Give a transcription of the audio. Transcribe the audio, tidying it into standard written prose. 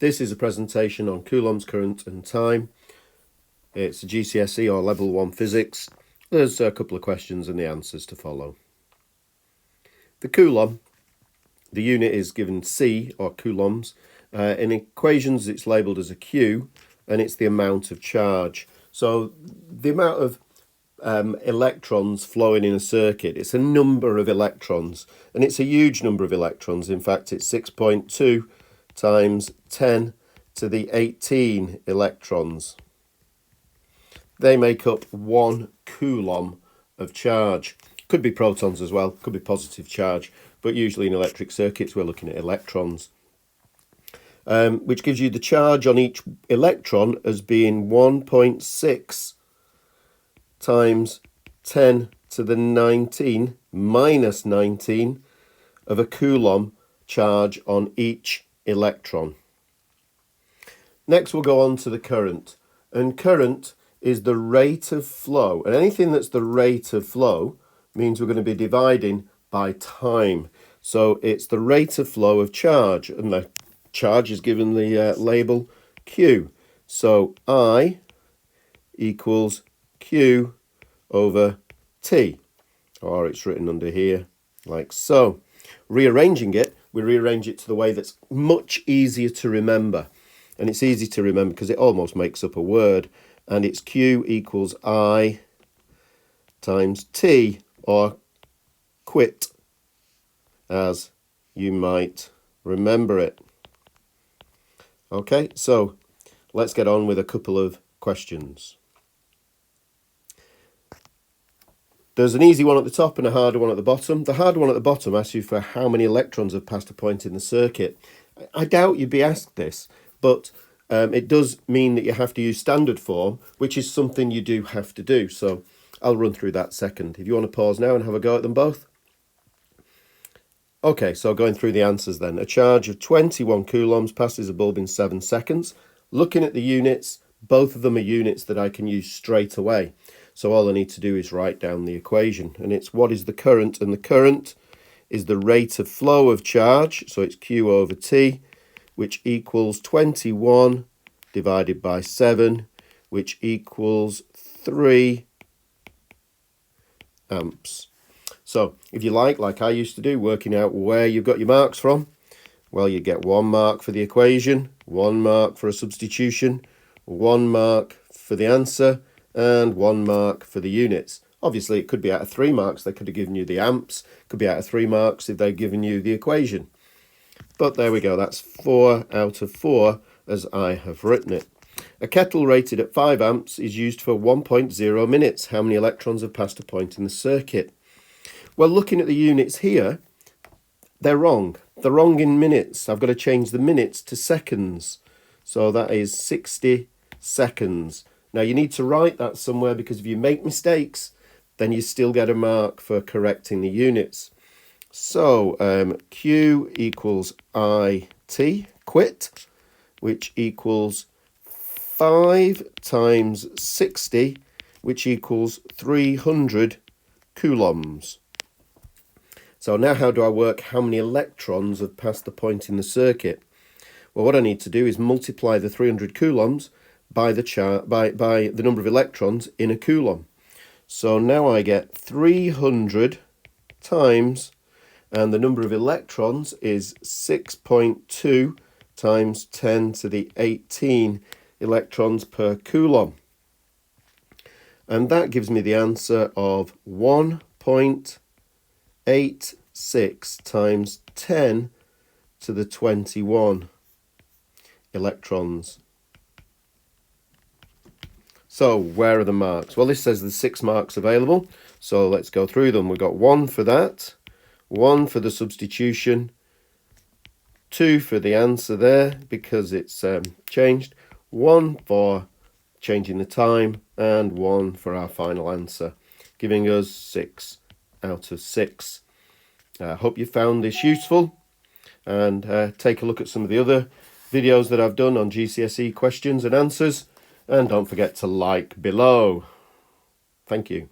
This is a presentation on Coulombs, current and time. It's a GCSE or level 1 physics. There's a couple of questions and the answers to follow. The Coulomb, the unit is given C or coulombs. In equations it's labelled as a Q and it's the amount of charge. So the amount of electrons flowing in a circuit, it's a number of electrons, and it's a huge number of electrons. In fact, it's 6.2 times 10 to the 18 electrons. They make up 1 coulomb of charge. Could be protons as well, could be positive charge, but usually in electric circuits we're looking at electrons. Which gives you the charge on each electron as being 1.6 times 10 to the 19 minus 19 of a coulomb charge on each electron. Next we'll go on to the current, and current is the rate of flow, and anything that's the rate of flow means we're going to be dividing by time. So it's the rate of flow of charge, and the charge is given the label Q. So I equals Q over T, or it's written under here like so. Rearranging it, we rearrange it to the way that's much easier to remember, and it's easy to remember because it almost makes up a word, and it's Q equals I times T, or quit as you might remember it. Okay, so let's get on with a couple of questions. There's an easy one at the top and a harder one at the bottom. The harder one at the bottom asks you for how many electrons have passed a point in the circuit. I doubt you'd be asked this, but it does mean that you have to use standard form, which is something you do have to do. So I'll run through that second. If you want to pause now and have a go at them both. Okay, so going through the answers then. A charge of 21 coulombs passes a bulb in 7 seconds. Looking at the units, both of them are units that I can use straight away. So all I need to do is write down the equation, and it's what is the current, and the current is the rate of flow of charge, so it's Q over T, which equals 21 divided by 7, which equals 3 amps. So if you like I used to do, working out where you've got your marks from, well, you get 1 mark for the equation, 1 mark for a substitution, 1 mark for the answer, and 1 mark for the units. Obviously it could be out of 3 marks. They could have given you the amps, could be out of 3 marks if they've given you the equation. But there we go, that's 4 out of 4 as I have written it. A kettle rated at 5 amps is used for 1.0 minutes. How many electrons have passed a point in the circuit? Well, looking at the units here, they're wrong. They're wrong in minutes. I've got to change the minutes to seconds. So that is 60 seconds. Now you need to write that somewhere, because if you make mistakes, then you still get a mark for correcting the units. So Q equals IT, quit, which equals 5 times 60, which equals 300 coulombs. So now how do I work how many electrons have passed the point in the circuit? Well, what I need to do is multiply the 300 coulombs by the number of electrons in a coulomb. So now I get 300 times, and the number of electrons is 6.2 times 10 to the 18 electrons per coulomb. And that gives me the answer of 1.86 times 10 to the 21 electrons. So where are the marks? Well, this says there's 6 marks available, so let's go through them. We've got 1 for that, 1 for the substitution, 2 for the answer there because it's changed, 1 for changing the time, and 1 for our final answer, giving us 6 out of 6. I hope you found this useful, and take a look at some of the other videos that I've done on GCSE questions and answers. And don't forget to like below. Thank you.